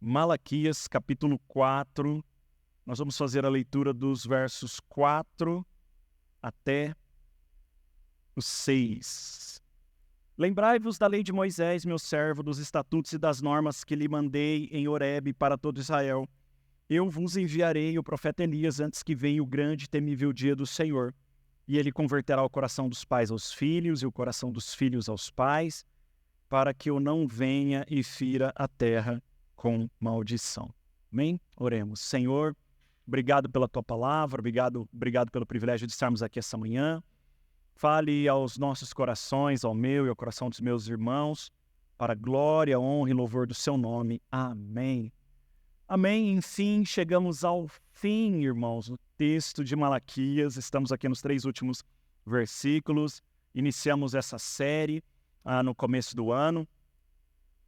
Malaquias, capítulo 4. Nós vamos fazer a leitura dos versos 4 até o 6. Lembrai-vos da lei de Moisés, meu servo, dos estatutos e das normas que lhe mandei em Horebe para todo Israel. Eu vos enviarei o profeta Elias antes que venha o grande e temível dia do Senhor. E ele converterá o coração dos pais aos filhos e o coração dos filhos aos pais, para que eu não venha e fira a terra com maldição. Amém? Oremos. Senhor, obrigado pela tua palavra, obrigado pelo privilégio de estarmos aqui essa manhã. Fale aos nossos corações, ao meu e ao coração dos meus irmãos, para a glória, honra e louvor do seu nome. Amém. Amém. Enfim, chegamos ao fim, irmãos, no texto de Malaquias. Estamos aqui nos 3 últimos versículos. Iniciamos essa série no começo do ano.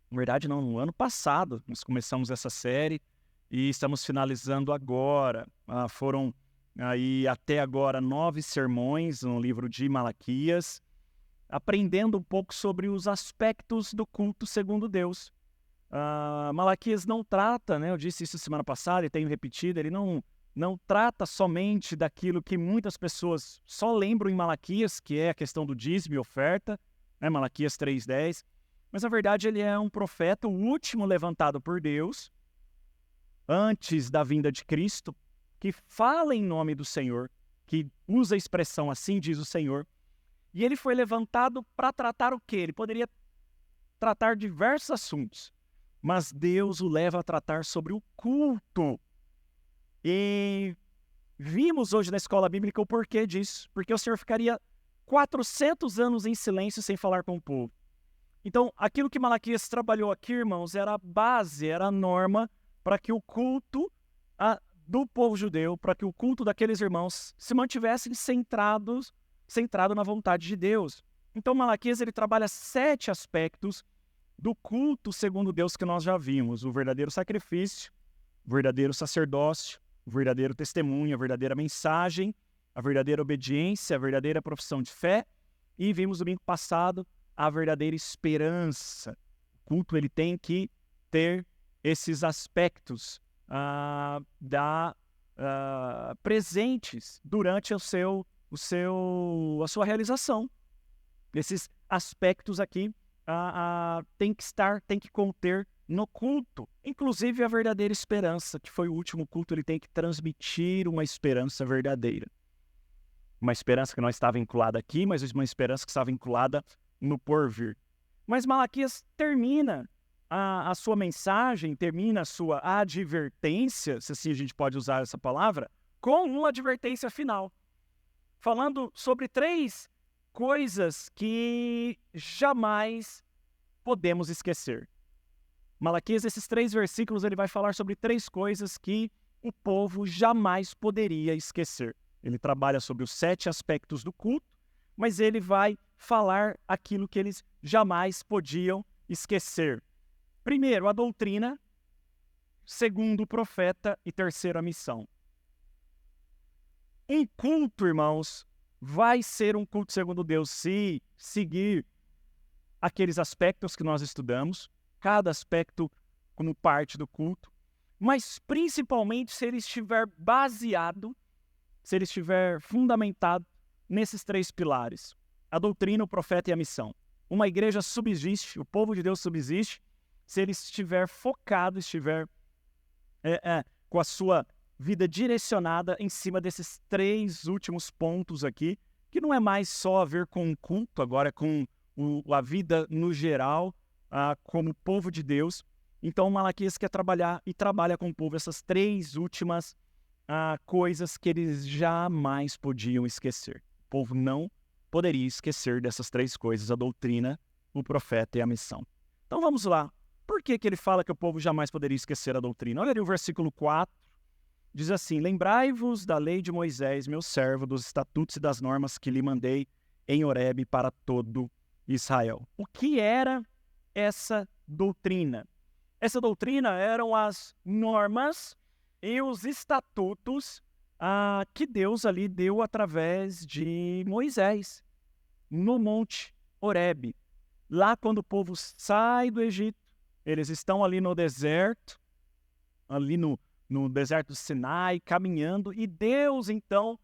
Na verdade, não, no ano passado nós começamos essa série e estamos finalizando agora. Foram aí até agora 9 sermões no livro de Malaquias, aprendendo um pouco sobre os aspectos do culto segundo Deus. Malaquias não trata, eu disse isso semana passada e tenho repetido, ele não trata somente daquilo que muitas pessoas só lembram em Malaquias, que é a questão do dízimo e oferta, Malaquias 3:10, mas na verdade ele é um profeta, o último levantado por Deus, antes da vinda de Cristo, que fala em nome do Senhor, que usa a expressão assim diz o Senhor, e ele foi levantado para tratar o quê? Ele poderia tratar diversos assuntos, mas Deus o leva a tratar sobre o culto. E vimos hoje na escola bíblica o porquê disso, porque o Senhor ficaria 400 anos em silêncio sem falar com o povo. Então, aquilo que Malaquias trabalhou aqui, irmãos, era a base, era a norma para que o culto do povo judeu, para que o culto daqueles irmãos se mantivesse centrado na vontade de Deus. Então, Malaquias ele trabalha 7 aspectos do culto segundo Deus que nós já vimos: o verdadeiro sacrifício, o verdadeiro sacerdócio, o verdadeiro testemunho, a verdadeira mensagem, a verdadeira obediência, a verdadeira profissão de fé, e vimos domingo passado a verdadeira esperança. O culto ele tem que ter esses aspectos presentes durante a sua realização. Esses aspectos aqui tem que conter no culto, inclusive a verdadeira esperança, que foi o último culto, ele tem que transmitir uma esperança verdadeira. Uma esperança que não está vinculada aqui, mas uma esperança que está vinculada no porvir. Mas Malaquias termina a sua mensagem, termina a sua advertência, se assim a gente pode usar essa palavra, com uma advertência final, falando sobre 3 coisas que jamais podemos esquecer. Malaquias, esses 3 versículos, ele vai falar sobre 3 coisas que o povo jamais poderia esquecer. Ele trabalha sobre os 7 aspectos do culto, mas ele vai falar aquilo que eles jamais podiam esquecer. Primeiro, a doutrina. Segundo, o profeta. E terceiro, a missão. Um culto, irmãos, vai ser um culto segundo Deus se seguir aqueles aspectos que nós estudamos, cada aspecto como parte do culto, mas principalmente se ele estiver baseado, se ele estiver fundamentado nesses 3 pilares: a doutrina, o profeta e a missão. Uma igreja subsiste, o povo de Deus subsiste, se ele estiver focado, estiver com a sua vida direcionada em cima desses 3 últimos pontos aqui, que não é mais só a ver com o culto, agora é com a vida no geral, como povo de Deus. Então Malaquias quer trabalhar e trabalha com o povo essas 3 últimas coisas que eles jamais podiam esquecer. O povo não poderia esquecer dessas 3 coisas: a doutrina, o profeta e a missão. Então vamos lá. Por que ele fala que o povo jamais poderia esquecer a doutrina? Olha ali o versículo 4, diz assim: lembrai-vos da lei de Moisés, meu servo, dos estatutos e das normas que lhe mandei em Horebe para todo Israel. O que era essa doutrina? Essa doutrina eram as normas e os estatutos que Deus ali deu através de Moisés, no Monte Horebe. Lá quando o povo sai do Egito, eles estão ali no deserto, ali no deserto do Sinai, caminhando, e Deus, então,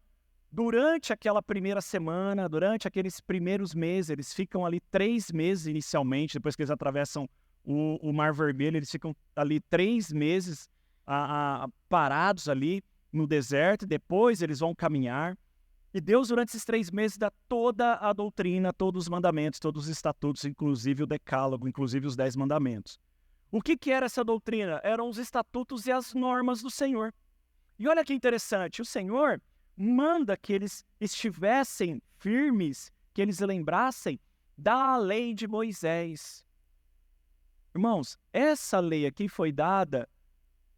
durante aquela primeira semana, durante aqueles primeiros meses, eles ficam ali 3 meses inicialmente, depois que eles atravessam o Mar Vermelho, eles ficam ali 3 meses parados ali no deserto, e depois eles vão caminhar. E Deus, durante esses 3 meses, dá toda a doutrina, todos os mandamentos, todos os estatutos, inclusive o decálogo, inclusive os 10 mandamentos. O que era essa doutrina? Eram os estatutos e as normas do Senhor. E olha que interessante, o Senhor manda que eles estivessem firmes, que eles lembrassem da lei de Moisés. Irmãos, essa lei aqui foi dada,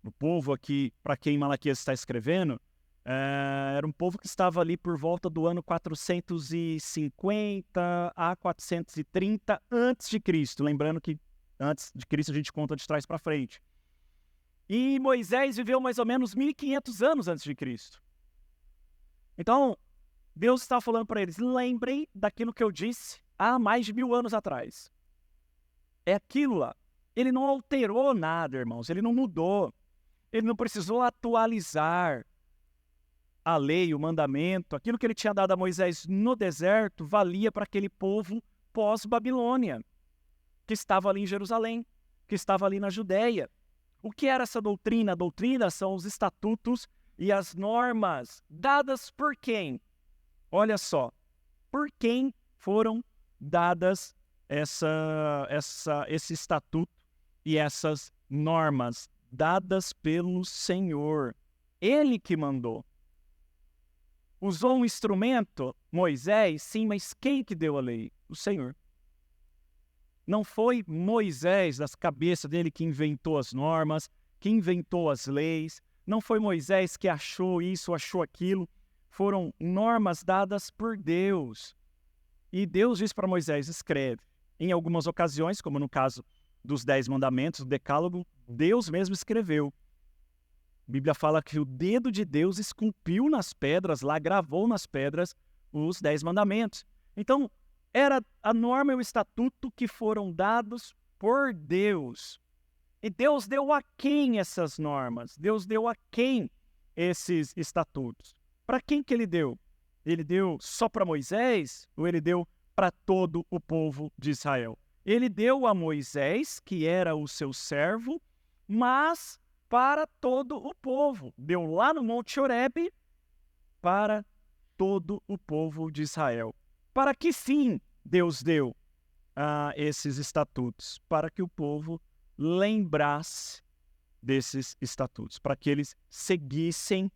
o povo aqui, para quem Malaquias está escrevendo, era um povo que estava ali por volta do ano 450 a 430 a.C. Lembrando que antes de Cristo a gente conta de trás para frente. E Moisés viveu mais ou menos 1.500 anos antes de Cristo. Então, Deus está falando para eles, lembrem daquilo que eu disse há mais de 1.000 anos atrás. É aquilo lá. Ele não alterou nada, irmãos. Ele não mudou. Ele não precisou atualizar a lei, o mandamento. Aquilo que ele tinha dado a Moisés no deserto valia para aquele povo pós-Babilônia, que estava ali em Jerusalém, que estava ali na Judéia. O que era essa doutrina? A doutrina são os estatutos e as normas dadas por quem? Olha só, por quem foram dadas esse estatuto e essas normas? Dadas pelo Senhor. Ele que mandou. Usou um instrumento? Moisés? Sim, mas quem que deu a lei? O Senhor. Não foi Moisés, das cabeças dele, que inventou as normas, que inventou as leis. Não foi Moisés que achou isso, achou aquilo. Foram normas dadas por Deus. E Deus diz para Moisés, escreve. Em algumas ocasiões, como no caso dos 10 mandamentos, do decálogo, Deus mesmo escreveu. A Bíblia fala que o dedo de Deus esculpiu nas pedras, lá gravou nas pedras os 10 mandamentos. Então, era a norma e o estatuto que foram dados por Deus. E Deus deu a quem essas normas? Deus deu a quem esses estatutos? Para quem que ele deu? Ele deu só para Moisés ou ele deu para todo o povo de Israel? Ele deu a Moisés, que era o seu servo, mas para todo o povo. Deu lá no Monte Horebe para todo o povo de Israel. Para que fim Deus deu esses estatutos? Para que o povo lembrasse desses estatutos, para que eles seguissem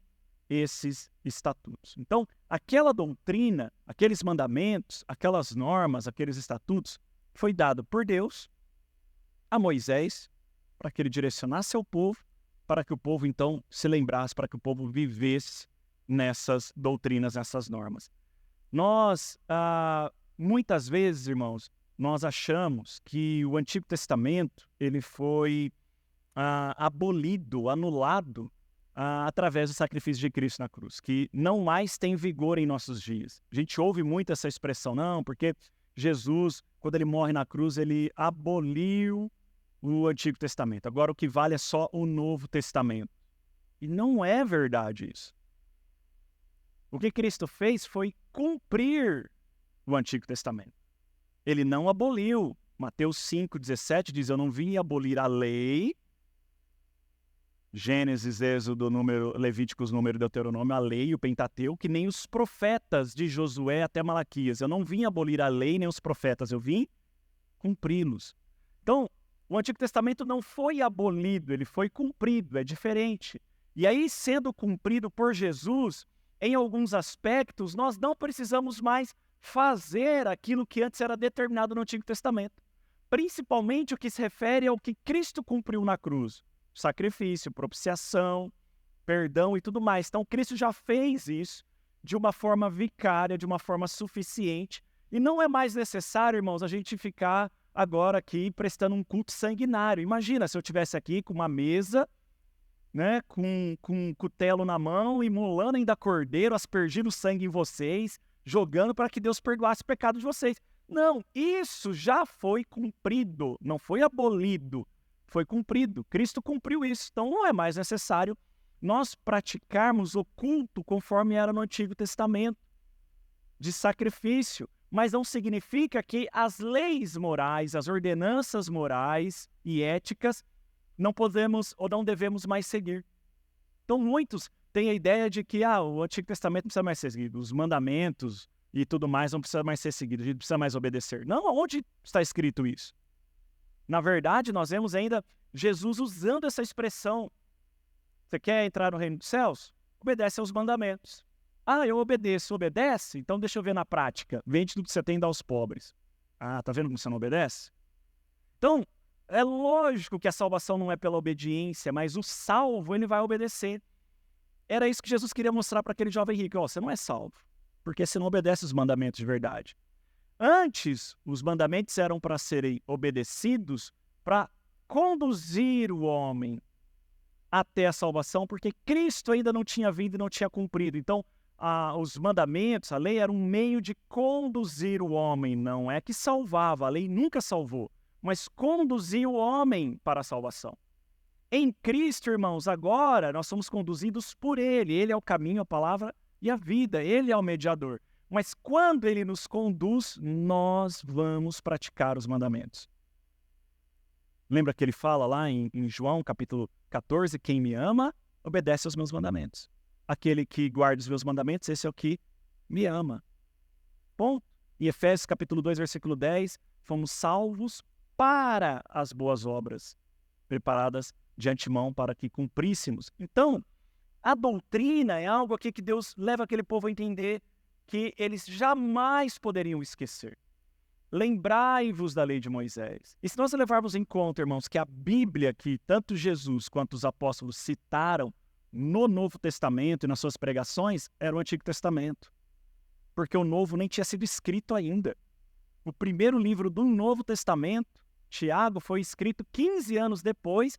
esses estatutos. Então, aquela doutrina, aqueles mandamentos, aquelas normas, aqueles estatutos, foi dado por Deus a Moisés, para que ele direcionasse ao povo, para que o povo, então, se lembrasse, para que o povo vivesse nessas doutrinas, nessas normas. Nós, muitas vezes, irmãos, nós achamos que o Antigo Testamento ele foi abolido, anulado, através do sacrifício de Cristo na cruz, que não mais tem vigor em nossos dias. A gente ouve muito essa expressão, não, porque Jesus, quando ele morre na cruz, ele aboliu o Antigo Testamento. Agora o que vale é só o Novo Testamento. E não é verdade isso. O que Cristo fez foi cumprir o Antigo Testamento. Ele não aboliu. Mateus 5,17 diz, eu não vim abolir a lei. Gênesis, Êxodo, Levíticos, Número, Deuteronômio, a lei, o Pentateuco, que nem os profetas de Josué até Malaquias. Eu não vim abolir a lei nem os profetas, eu vim cumpri-los. Então, o Antigo Testamento não foi abolido, ele foi cumprido, é diferente. E aí, sendo cumprido por Jesus, em alguns aspectos, nós não precisamos mais fazer aquilo que antes era determinado no Antigo Testamento. Principalmente o que se refere ao que Cristo cumpriu na cruz. Sacrifício, propiciação, perdão e tudo mais. Então, Cristo já fez isso de uma forma vicária, de uma forma suficiente. E não é mais necessário, irmãos, a gente ficar agora aqui prestando um culto sanguinário. Imagina se eu estivesse aqui com uma mesa, né, com um cutelo na mão, imolando ainda cordeiro, aspergindo sangue em vocês, jogando para que Deus perdoasse o pecado de vocês. Não, isso já foi cumprido, não foi abolido. foi cumprido. Cristo cumpriu isso. Então não é mais necessário nós praticarmos o culto conforme era no Antigo Testamento, de sacrifício. Mas não significa que as leis morais, as ordenanças morais e éticas não podemos ou não devemos mais seguir. Então muitos têm a ideia de que o Antigo Testamento não precisa mais ser seguido, os mandamentos e tudo mais não precisa mais ser seguido, a gente precisa mais obedecer. Não, onde está escrito isso? Na verdade, nós vemos ainda Jesus usando essa expressão. Você quer entrar no reino dos céus? Obedece aos mandamentos. Eu obedeço. Obedece? Então deixa eu ver na prática. Vende tudo que você tem e dá aos pobres. Tá vendo como você não obedece? Então, é lógico que a salvação não é pela obediência, mas o salvo, ele vai obedecer. Era isso que Jesus queria mostrar para aquele jovem rico. Você não é salvo, porque você não obedece os mandamentos de verdade. Antes, os mandamentos eram para serem obedecidos, para conduzir o homem até a salvação, porque Cristo ainda não tinha vindo e não tinha cumprido. Então, os mandamentos, a lei, era um meio de conduzir o homem, não é que salvava, a lei nunca salvou, mas conduzia o homem para a salvação. Em Cristo, irmãos, agora nós somos conduzidos por Ele. Ele é o caminho, a palavra e a vida. Ele é o mediador. Mas quando Ele nos conduz, nós vamos praticar os mandamentos. Lembra que Ele fala lá em João, capítulo 14, quem me ama, obedece aos meus mandamentos. Aquele que guarda os meus mandamentos, esse é o que me ama. Ponto. Em Efésios, capítulo 2, versículo 10, fomos salvos para as boas obras, preparadas de antemão para que cumpríssemos. Então, a doutrina é algo aqui que Deus leva aquele povo a entender que eles jamais poderiam esquecer. Lembrai-vos da lei de Moisés. E se nós levarmos em conta, irmãos, que a Bíblia que tanto Jesus quanto os apóstolos citaram no Novo Testamento e nas suas pregações, era o Antigo Testamento. Porque o Novo nem tinha sido escrito ainda. O primeiro livro do Novo Testamento, Tiago, foi escrito 15 anos depois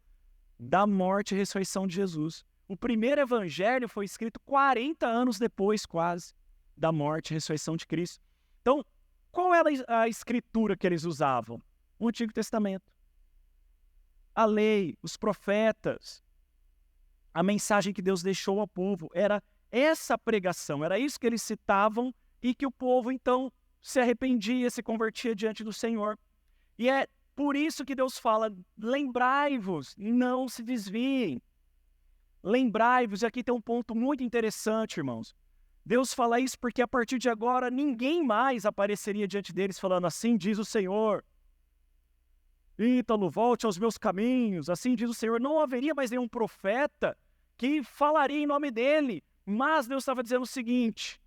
da morte e ressurreição de Jesus. O primeiro evangelho foi escrito 40 anos depois, quase, da morte e ressurreição de Cristo. Então, qual era a escritura que eles usavam? O Antigo Testamento. A lei, os profetas, a mensagem que Deus deixou ao povo, era essa pregação, era isso que eles citavam e que o povo, então, se arrependia, se convertia diante do Senhor. E é por isso que Deus fala, lembrai-vos, não se desviem. Lembrai-vos, e aqui tem um ponto muito interessante, irmãos. Deus fala isso porque a partir de agora ninguém mais apareceria diante deles falando, assim diz o Senhor. Ítalo, volte aos meus caminhos, assim diz o Senhor. Não haveria mais nenhum profeta que falaria em nome dele. Mas Deus estava dizendo o seguinte,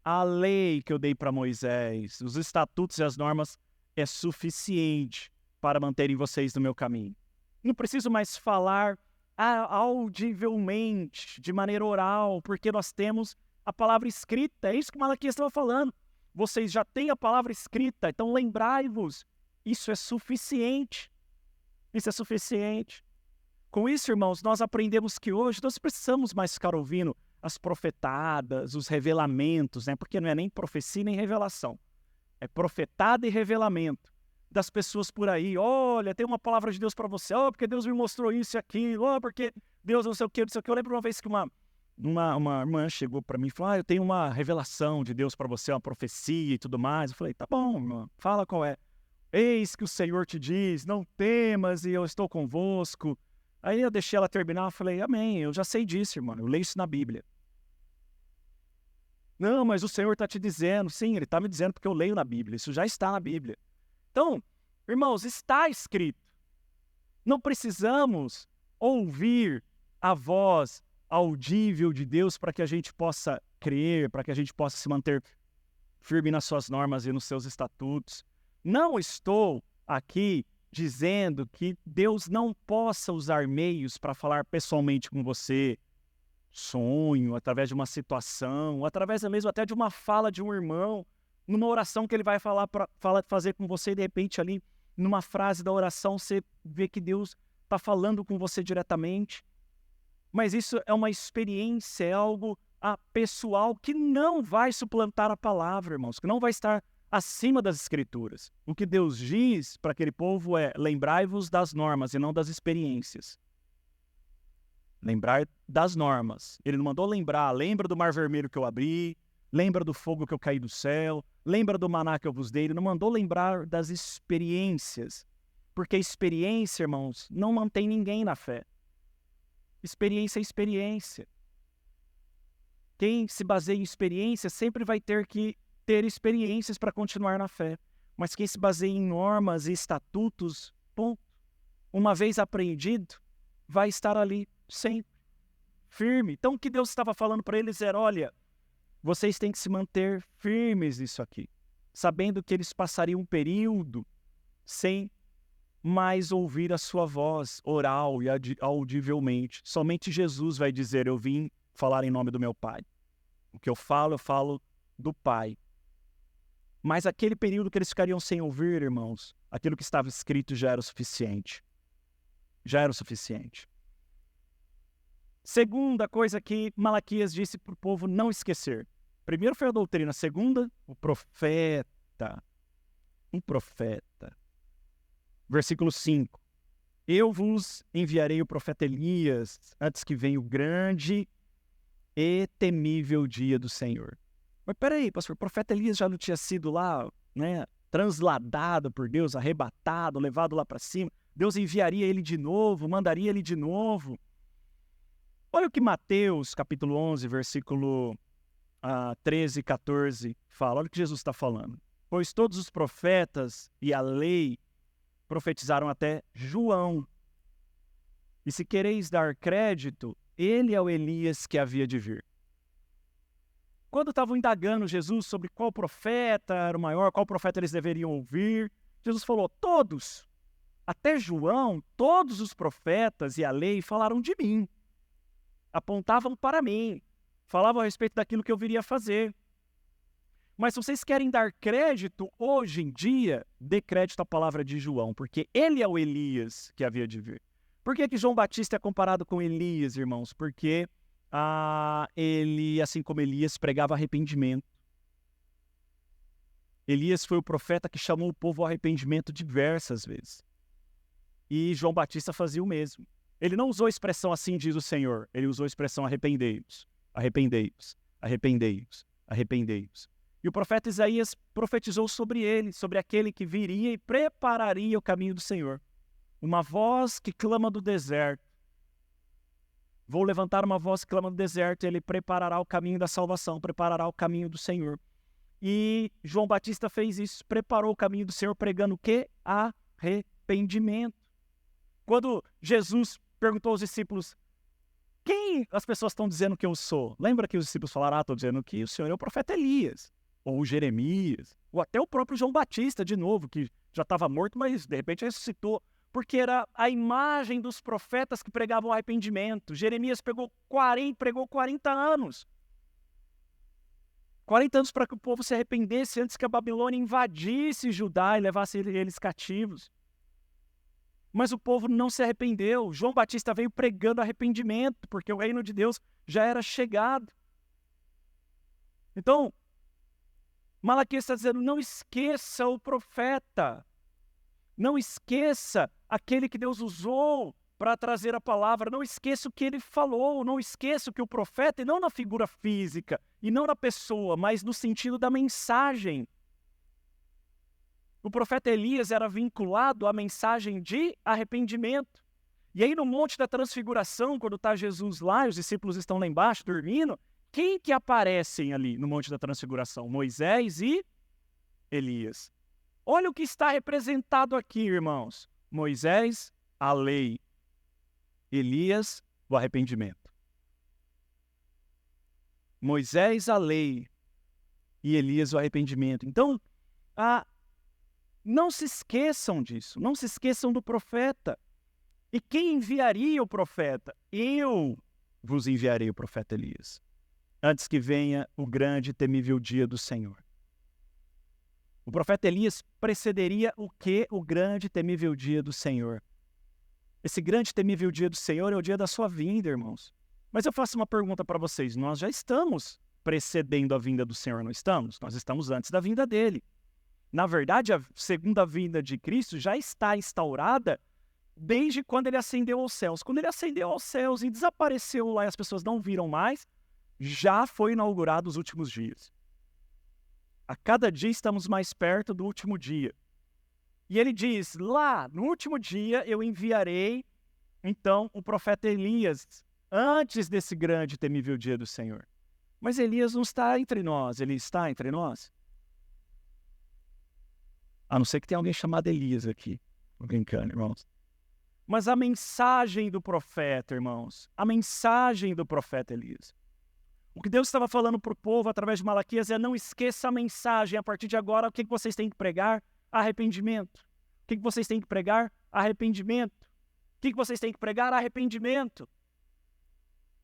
a lei que eu dei para Moisés, os estatutos e as normas é suficiente para manterem vocês no meu caminho. Não preciso mais falar audivelmente, de maneira oral, porque nós temos a palavra escrita. É isso que Malaquias estava falando. Vocês já têm a palavra escrita, então lembrai-vos. Isso é suficiente. Isso é suficiente. Com isso, irmãos, nós aprendemos que hoje nós precisamos mais ficar ouvindo as profetadas, os revelamentos, né? Porque não é nem profecia nem revelação. É profetada e revelamento das pessoas por aí. Olha, tem uma palavra de Deus para você. Porque Deus me mostrou isso e aquilo. Porque Deus não sei o que, não sei o que. Eu lembro uma vez que uma irmã chegou para mim e falou, eu tenho uma revelação de Deus para você, uma profecia e tudo mais. Eu falei, tá bom, irmã, fala qual é. Eis que o Senhor te diz, não temas e eu estou convosco. Aí eu deixei ela terminar, falei, amém, eu já sei disso, irmão, eu leio isso na Bíblia. Não, mas o Senhor está te dizendo. Sim, Ele está me dizendo porque eu leio na Bíblia, isso já está na Bíblia. Então, irmãos, está escrito. Não precisamos ouvir a voz audível de Deus para que a gente possa crer, para que a gente possa se manter firme nas suas normas e nos seus estatutos. Não estou aqui dizendo que Deus não possa usar meios para falar pessoalmente com você, sonho, através de uma situação, através mesmo até de uma fala de um irmão, numa oração que ele vai fazer com você e de repente ali, numa frase da oração, você vê que Deus está falando com você diretamente. Mas isso é uma experiência, é algo pessoal que não vai suplantar a palavra, irmãos, que não vai estar acima das Escrituras. O que Deus diz para aquele povo é: lembrai-vos das normas e não das experiências. Lembrar das normas. Ele não mandou lembrar, lembra do mar vermelho que eu abri, lembra do fogo que eu caí do céu, lembra do maná que eu vos dei. Ele não mandou lembrar das experiências. Porque a experiência, irmãos, não mantém ninguém na fé. Experiência é experiência. Quem se baseia em experiência sempre vai ter que ter experiências para continuar na fé. Mas quem se baseia em normas e estatutos, ponto, uma vez aprendido, vai estar ali sempre, firme. Então o que Deus estava falando para eles era: olha, vocês têm que se manter firmes nisso aqui, sabendo que eles passariam um período sem mais ouvir a sua voz oral e audivelmente. Somente Jesus vai dizer: eu vim falar em nome do meu Pai. O que eu falo do Pai. Mas aquele período que eles ficariam sem ouvir, irmãos, aquilo que estava escrito já era o suficiente. Já era o suficiente. Segunda coisa que Malaquias disse para o povo não esquecer. Primeiro foi a doutrina. Segunda, o profeta. Um profeta. Versículo 5. Eu vos enviarei o profeta Elias antes que venha o grande e temível dia do Senhor. Mas peraí, pastor, o profeta Elias já não tinha sido lá, né, transladado por Deus, arrebatado, levado lá para cima? Deus enviaria ele de novo, mandaria ele de novo. Olha o que Mateus, capítulo 11, versículo 13 e 14 fala. Olha o que Jesus está falando. Pois todos os profetas e a lei profetizaram até João. E se quereis dar crédito, ele é o Elias que havia de vir. Quando estavam indagando Jesus sobre qual profeta era o maior, qual profeta eles deveriam ouvir, Jesus falou: todos, até João, todos os profetas e a lei falaram de mim. Apontavam para mim, falavam a respeito daquilo que eu viria a fazer. Mas se vocês querem dar crédito, hoje em dia, dê crédito à palavra de João, porque ele é o Elias que havia de vir. Por que João Batista é comparado com Elias, irmãos? Porque ele, assim como Elias, pregava arrependimento. Elias foi o profeta que chamou o povo ao arrependimento diversas vezes. E João Batista fazia o mesmo. Ele não usou a expressão assim diz o Senhor, ele usou a expressão arrependei-vos, arrependei-vos, arrependei-vos, arrependei-vos. E o profeta Isaías profetizou sobre ele, sobre aquele que viria e prepararia o caminho do Senhor. Uma voz que clama do deserto. Vou levantar uma voz que clama do deserto, ele preparará o caminho da salvação, preparará o caminho do Senhor. E João Batista fez isso, preparou o caminho do Senhor pregando o quê? Arrependimento. Quando Jesus perguntou aos discípulos: quem as pessoas estão dizendo que eu sou? Lembra que os discípulos falaram: estou dizendo que o Senhor é o profeta Elias, ou Jeremias, ou até o próprio João Batista, de novo, que já estava morto, mas de repente ressuscitou, porque era a imagem dos profetas que pregavam arrependimento. Jeremias pregou 40 anos. 40 anos para que o povo se arrependesse antes que a Babilônia invadisse Judá e levasse eles cativos. Mas o povo não se arrependeu. João Batista veio pregando arrependimento, porque o reino de Deus já era chegado. Então, Malaquias está dizendo: não esqueça o profeta. Não esqueça aquele que Deus usou para trazer a palavra. Não esqueça o que ele falou. Não esqueça o que o profeta, e não na figura física, e não na pessoa, mas no sentido da mensagem. O profeta Elias era vinculado à mensagem de arrependimento. E aí no Monte da Transfiguração, quando está Jesus lá e os discípulos estão lá embaixo dormindo, quem que aparecem ali no Monte da Transfiguração? Moisés e Elias. Olha o que está representado aqui, irmãos. Moisés, a lei. Elias, o arrependimento. Moisés, a lei. E Elias, o arrependimento. Então, não se esqueçam disso. Não se esqueçam do profeta. E quem enviaria o profeta? Eu vos enviarei o profeta Elias, antes que venha o grande e temível dia do Senhor. O profeta Elias precederia o quê? O grande e temível dia do Senhor. Esse grande e temível dia do Senhor é o dia da sua vinda, irmãos. Mas eu faço uma pergunta para vocês. Nós já estamos precedendo a vinda do Senhor, não estamos? Nós estamos antes da vinda dele. Na verdade, a segunda vinda de Cristo já está instaurada desde quando ele ascendeu aos céus. Quando ele ascendeu aos céus e desapareceu lá e as pessoas não viram mais, já foi inaugurado os últimos dias. A cada dia estamos mais perto do último dia. E ele diz, lá no último dia eu enviarei, então, o profeta Elias, antes desse grande e temível dia do Senhor. Mas Elias não está entre nós, ele está entre nós? A não ser que tenha alguém chamado Elias aqui. Tô brincando, irmãos. Mas a mensagem do profeta, irmãos, a mensagem do profeta Elias. O que Deus estava falando para o povo através de Malaquias é: não esqueça a mensagem. A partir de agora, o que vocês têm que pregar? Arrependimento. O que vocês têm que pregar? Arrependimento. O que vocês têm que pregar? Arrependimento.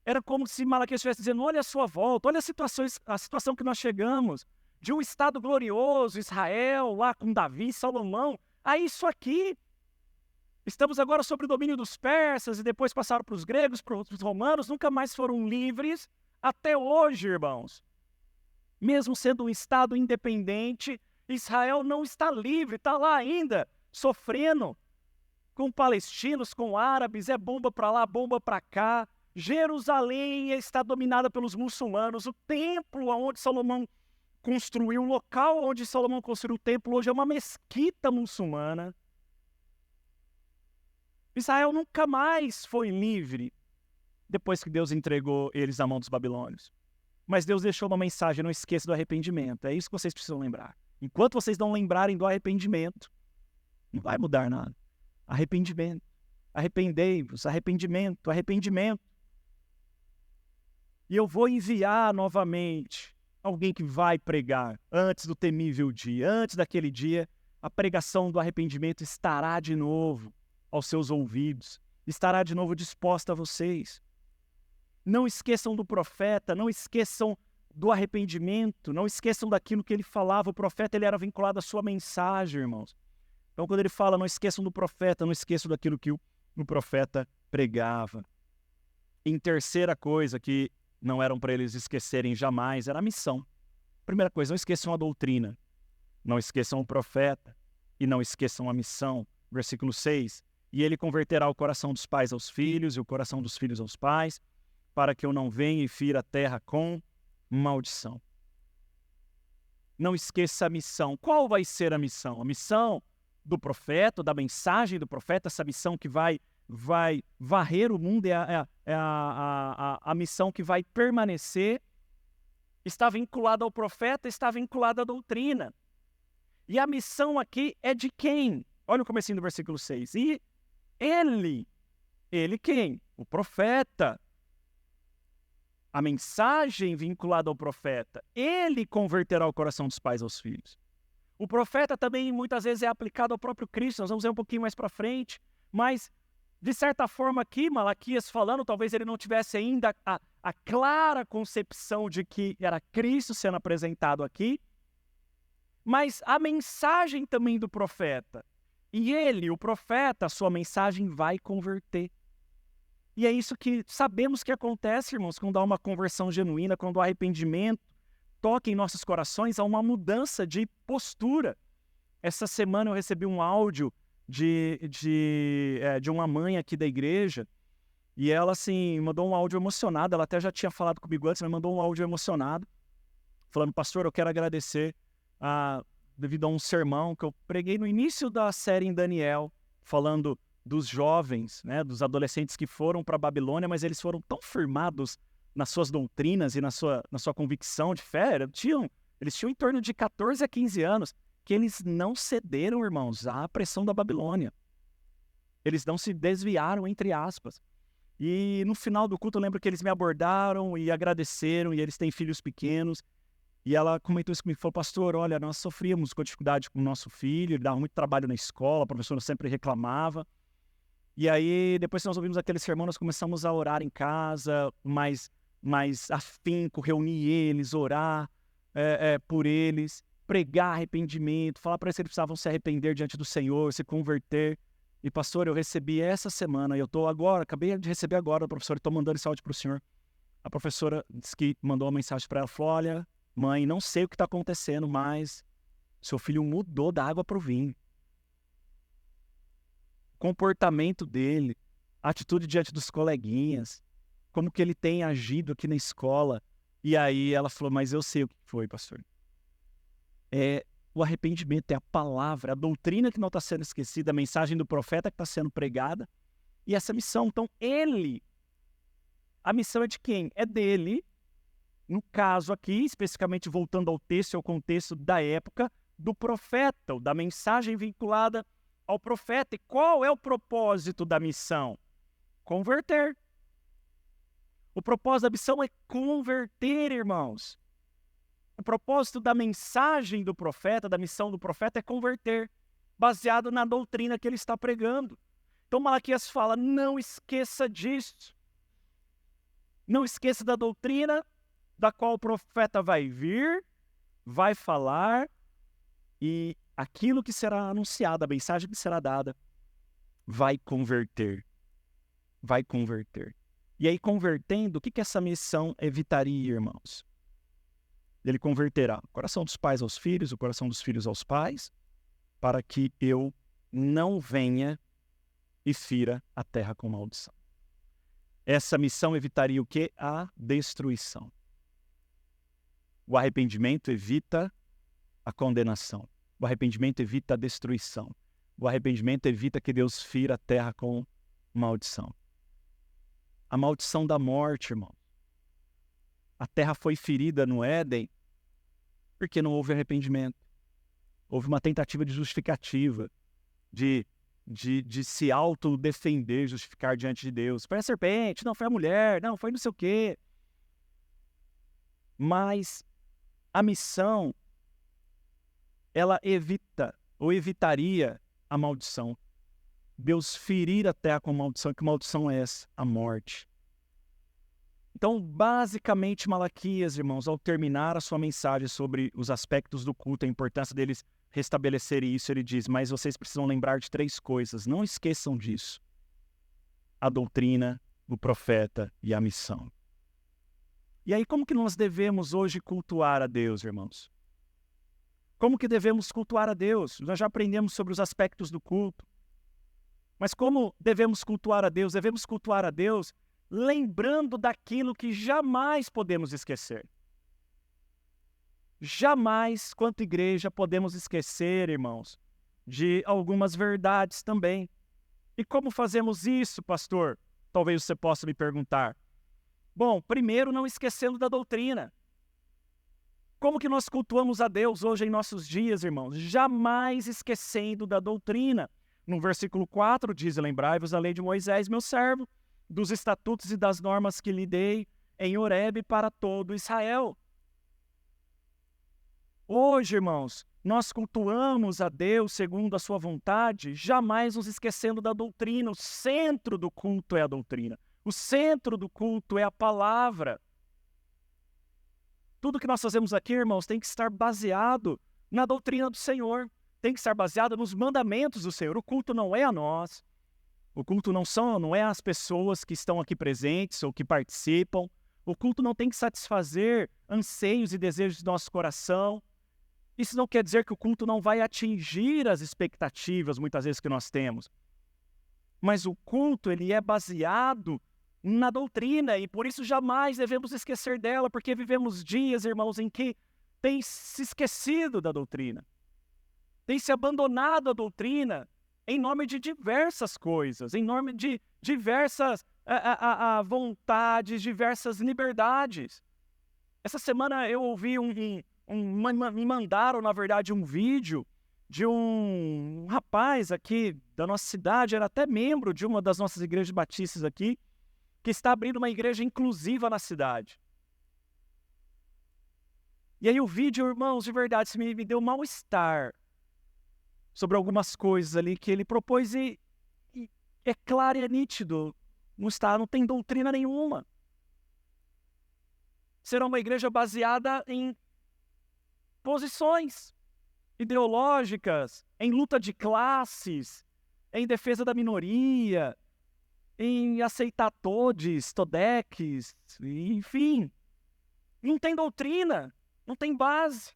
Era como se Malaquias estivesse dizendo: olha a sua volta, olha a situação que nós chegamos, de um estado glorioso, Israel, lá com Davi, Salomão, a isso aqui. Estamos agora sob o domínio dos persas e depois passaram para os gregos, para os romanos, nunca mais foram livres até hoje, irmãos. Mesmo sendo um estado independente, Israel não está livre, está lá ainda, sofrendo com palestinos, com árabes, é bomba para lá, bomba para cá. Jerusalém está dominada pelos muçulmanos. O templo onde Salomão construiu, o local onde Salomão construiu o templo, hoje é uma mesquita muçulmana. Israel nunca mais foi livre depois que Deus entregou eles à mão dos babilônios. Mas Deus deixou uma mensagem: não esqueça do arrependimento. É isso que vocês precisam lembrar. Enquanto vocês não lembrarem do arrependimento, não vai mudar nada. Arrependimento. Arrependei-vos. Arrependimento. Arrependimento. E eu vou enviar novamente alguém que vai pregar antes do temível dia. Antes daquele dia, a pregação do arrependimento estará de novo aos seus ouvidos. Estará de novo disposta a vocês. Não esqueçam do profeta, não esqueçam do arrependimento, não esqueçam daquilo que ele falava. O profeta, ele era vinculado à sua mensagem, irmãos. Então, quando ele fala, não esqueçam do profeta, não esqueçam daquilo que o profeta pregava. Em terceira coisa que não eram para eles esquecerem jamais, era a missão. Primeira coisa, não esqueçam a doutrina, não esqueçam o profeta e não esqueçam a missão. Versículo 6, e ele converterá o coração dos pais aos filhos e o coração dos filhos aos pais, para que eu não venha e fira a terra com maldição. Não esqueça a missão. Qual vai ser a missão? A missão do profeta, da mensagem do profeta, essa missão que vai varrer o mundo, é a missão que vai permanecer, está vinculada ao profeta, está vinculada à doutrina. E a missão aqui é de quem? Olha o comecinho do versículo 6. E ele quem? O profeta. A mensagem vinculada ao profeta, ele converterá o coração dos pais aos filhos. O profeta também muitas vezes é aplicado ao próprio Cristo, nós vamos ver um pouquinho mais para frente, mas de certa forma aqui, Malaquias falando, talvez ele não tivesse ainda a clara concepção de que era Cristo sendo apresentado aqui, mas a mensagem também do profeta, e ele, o profeta, a sua mensagem vai converter. E é isso que sabemos que acontece, irmãos, quando há uma conversão genuína, quando há arrependimento, toca em nossos corações, há uma mudança de postura. Essa semana eu recebi um áudio de uma mãe aqui da igreja, e ela, assim, mandou um áudio emocionado. Ela até já tinha falado comigo antes, mas mandou um áudio emocionado, falando: pastor, eu quero agradecer devido a um sermão que eu preguei no início da série em Daniel, falando dos jovens, né, dos adolescentes que foram para a Babilônia, mas eles foram tão firmados nas suas doutrinas e na sua convicção de fé, eles tinham em torno de 14 a 15 anos, que eles não cederam, irmãos, à pressão da Babilônia. Eles não se desviaram, entre aspas. E no final do culto eu lembro que eles me abordaram e agradeceram, e eles têm filhos pequenos. E ela comentou isso comigo, falou: pastor, olha, nós sofríamos com dificuldade com o nosso filho, ele dava muito trabalho na escola, a professora sempre reclamava. E aí, depois que nós ouvimos aquele sermão, nós começamos a orar em casa, mais afinco, reunir eles, orar por eles, pregar arrependimento, falar para eles que eles precisavam se arrepender diante do Senhor, se converter. E pastor, eu recebi essa semana, acabei de receber agora, a professora, estou mandando esse áudio para o senhor. A professora disse que mandou uma mensagem para ela, falou: olha, mãe, não sei o que está acontecendo, mas Seu filho mudou da água para o vinho. O comportamento dele, a atitude diante dos coleguinhas, como que ele tem agido aqui na escola. E aí ela falou, mas eu sei o que foi, pastor. É o arrependimento, é a palavra, a doutrina que não está sendo esquecida, a mensagem do profeta que está sendo pregada, e essa missão. Então, a missão é de quem? É dele. No caso aqui, especificamente voltando ao texto e ao contexto da época, do profeta, ou da mensagem vinculada ao profeta. E qual é o propósito da missão? Converter. O propósito da missão é converter, irmãos. O propósito da mensagem do profeta, da missão do profeta, é converter, baseado na doutrina que ele está pregando. Então Malaquias fala, não esqueça disso. Não esqueça da doutrina da qual o profeta vai vir, vai falar, e aquilo que será anunciado, a mensagem que será dada, vai converter. Vai converter. E aí, convertendo, o que essa missão evitaria, irmãos? Ele converterá o coração dos pais aos filhos, o coração dos filhos aos pais, para que eu não venha e fira a terra com maldição. Essa missão evitaria o quê? A destruição. O arrependimento evita a condenação. O arrependimento evita a destruição. O arrependimento evita que Deus fira a terra com maldição. A maldição da morte, irmão. A terra foi ferida no Éden porque não houve arrependimento. Houve uma tentativa de justificativa, de se autodefender, justificar diante de Deus. Foi a serpente, não foi a mulher, não, foi não sei o quê. Mas a missão, ela evita, ou evitaria a maldição. Deus ferir a terra com maldição. Que maldição é essa? A morte. Então, basicamente, Malaquias, irmãos, ao terminar a sua mensagem sobre os aspectos do culto, a importância deles restabelecerem isso, ele diz, mas vocês precisam lembrar de 3 coisas, não esqueçam disso. A doutrina, o profeta e a missão. E aí, como que nós devemos hoje cultuar a Deus, irmãos? Como que devemos cultuar a Deus? Nós já aprendemos sobre os aspectos do culto. Mas como devemos cultuar a Deus? Devemos cultuar a Deus lembrando daquilo que jamais podemos esquecer. Jamais, quanto igreja, podemos esquecer, irmãos, de algumas verdades também. E como fazemos isso, pastor? Talvez você possa me perguntar. Bom, primeiro, não esquecendo da doutrina. Como que nós cultuamos a Deus hoje em nossos dias, irmãos? Jamais esquecendo da doutrina. No versículo 4 diz, lembrai-vos da lei de Moisés, meu servo, dos estatutos e das normas que lhe dei em Horebe para todo Israel. Hoje, irmãos, nós cultuamos a Deus segundo a sua vontade, jamais nos esquecendo da doutrina. O centro do culto é a doutrina. O centro do culto é a palavra. Tudo que nós fazemos aqui, irmãos, tem que estar baseado na doutrina do Senhor. Tem que estar baseado nos mandamentos do Senhor. O culto não é a nós. O culto não é as pessoas que estão aqui presentes ou que participam. O culto não tem que satisfazer anseios e desejos do nosso coração. Isso não quer dizer que o culto não vai atingir as expectativas, muitas vezes, que nós temos. Mas o culto, ele é baseado na doutrina e por isso jamais devemos esquecer dela, porque vivemos dias, irmãos, em que tem se esquecido da doutrina. Tem se abandonado a doutrina em nome de diversas coisas, em nome de diversas vontades, diversas liberdades. Essa semana eu ouvi me mandaram, na verdade, um vídeo de um rapaz aqui da nossa cidade, era até membro de uma das nossas igrejas batistas aqui, que está abrindo uma igreja inclusiva na cidade. E aí o vídeo, irmãos, de verdade, me deu mal-estar sobre algumas coisas ali que ele propôs e é claro e é nítido, não tem doutrina nenhuma. Será uma igreja baseada em posições ideológicas, em luta de classes, em defesa da minoria, em aceitar todecs, enfim. Não tem doutrina, não tem base.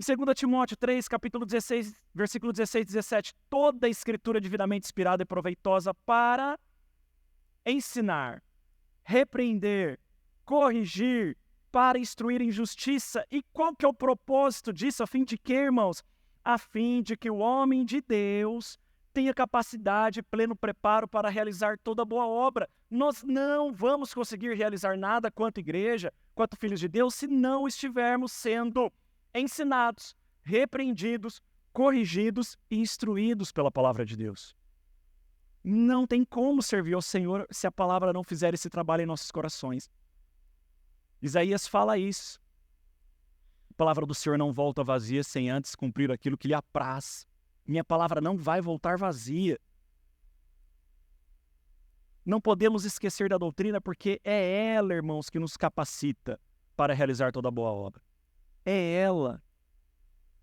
Em 2 Timóteo 3, capítulo 16, versículo 16 e 17, toda a escritura divinamente inspirada e proveitosa para ensinar, repreender, corrigir, para instruir em justiça. E qual que é o propósito disso? A fim de quê, irmãos? A fim de que o homem de Deus tenha capacidade, pleno preparo para realizar toda boa obra. Nós não vamos conseguir realizar nada quanto igreja, quanto filhos de Deus, se não estivermos sendo ensinados, repreendidos, corrigidos e instruídos pela palavra de Deus. Não tem como servir ao Senhor se a palavra não fizer esse trabalho em nossos corações. Isaías fala isso. A palavra do Senhor não volta vazia sem antes cumprir aquilo que lhe apraz. Minha palavra não vai voltar vazia. Não podemos esquecer da doutrina, porque é ela, irmãos, que nos capacita para realizar toda boa obra. É ela.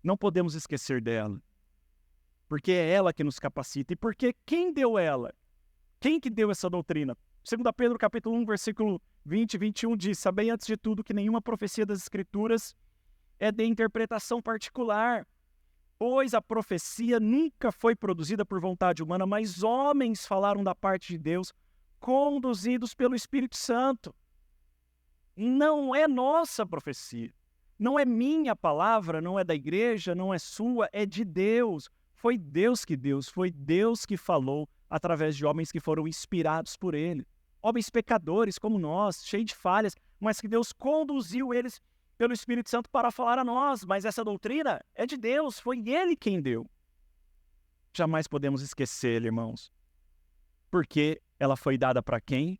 Não podemos esquecer dela. Porque é ela que nos capacita. E porque quem deu ela? Quem que deu essa doutrina? 2 Pedro capítulo 1, versículo 20 e 21 diz: sabei antes de tudo que nenhuma profecia das Escrituras é de interpretação particular, pois a profecia nunca foi produzida por vontade humana, mas homens falaram da parte de Deus, conduzidos pelo Espírito Santo. Não é nossa profecia. Não é minha palavra, não é da igreja, não é sua, é de Deus. Foi Deus que falou através de homens que foram inspirados por Ele. Homens pecadores como nós, cheios de falhas, mas que Deus conduziu eles pelo Espírito Santo para falar a nós. Mas essa doutrina é de Deus, foi Ele quem deu. Jamais podemos esquecê-la, irmãos. Porque ela foi dada para quem?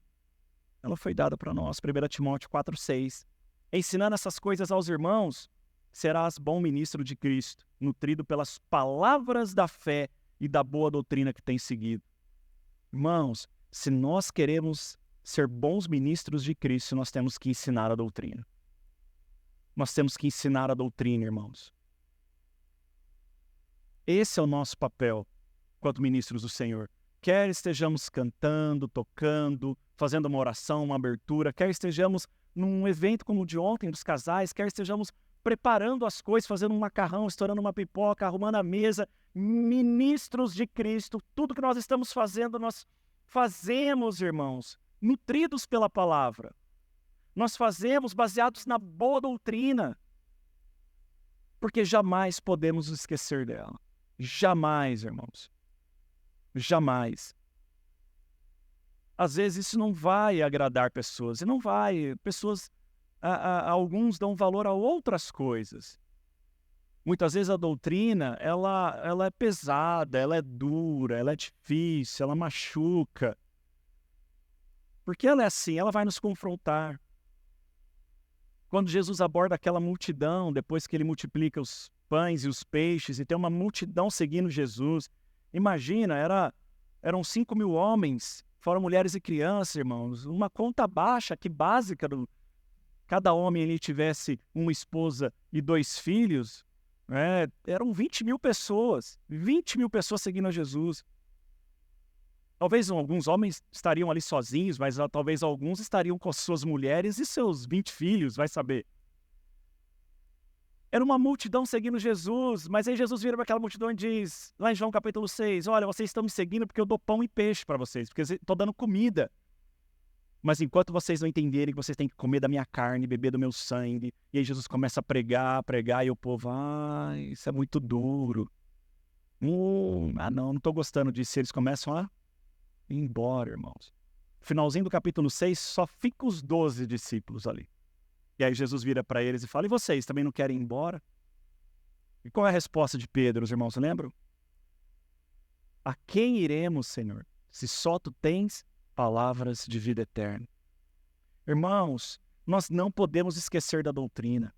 Ela foi dada para nós. 1 Timóteo 4,6. Ensinando essas coisas aos irmãos, serás bom ministro de Cristo, nutrido pelas palavras da fé e da boa doutrina que tem seguido. Irmãos, se nós queremos ser bons ministros de Cristo, nós temos que ensinar a doutrina. Nós temos que ensinar a doutrina, irmãos. Esse é o nosso papel enquanto ministros do Senhor. Quer estejamos cantando, tocando, fazendo uma oração, uma abertura, quer estejamos num evento como o de ontem dos casais, quer estejamos preparando as coisas, fazendo um macarrão, estourando uma pipoca, arrumando a mesa, ministros de Cristo, tudo que nós estamos fazendo, nós fazemos, irmãos, nutridos pela palavra. Nós fazemos baseados na boa doutrina, porque jamais podemos esquecer dela. Jamais, irmãos. Jamais. Às vezes isso não vai agradar pessoas, e não vai. Pessoas, alguns dão valor a outras coisas. Muitas vezes a doutrina, ela é pesada, ela é dura, ela é difícil, ela machuca. Porque ela é assim, ela vai nos confrontar. Quando Jesus aborda aquela multidão, depois que ele multiplica os pães e os peixes, e tem uma multidão seguindo Jesus, imagina, eram 5.000 homens, fora mulheres e crianças, irmãos, uma conta baixa, que básica, cada homem ali tivesse uma esposa e 2 filhos, eram 20.000 pessoas, 20.000 pessoas seguindo a Jesus. Talvez alguns homens estariam ali sozinhos, mas talvez alguns estariam com suas mulheres e seus 20 filhos, vai saber. Era uma multidão seguindo Jesus, mas aí Jesus vira para aquela multidão e diz, lá em João capítulo 6, olha, vocês estão me seguindo porque eu dou pão e peixe para vocês, porque eu estou dando comida. Mas enquanto vocês não entenderem que vocês têm que comer da minha carne, beber do meu sangue, e aí Jesus começa a pregar, e o povo, isso é muito duro. Não estou gostando disso. Eles começam a ir embora, irmãos. Finalzinho do capítulo 6, só ficam os 12 discípulos ali. E aí Jesus vira para eles e fala, e vocês também não querem ir embora? E qual é a resposta de Pedro, os irmãos lembram? A quem iremos, Senhor, se só tu tens palavras de vida eterna? Irmãos, nós não podemos esquecer da doutrina.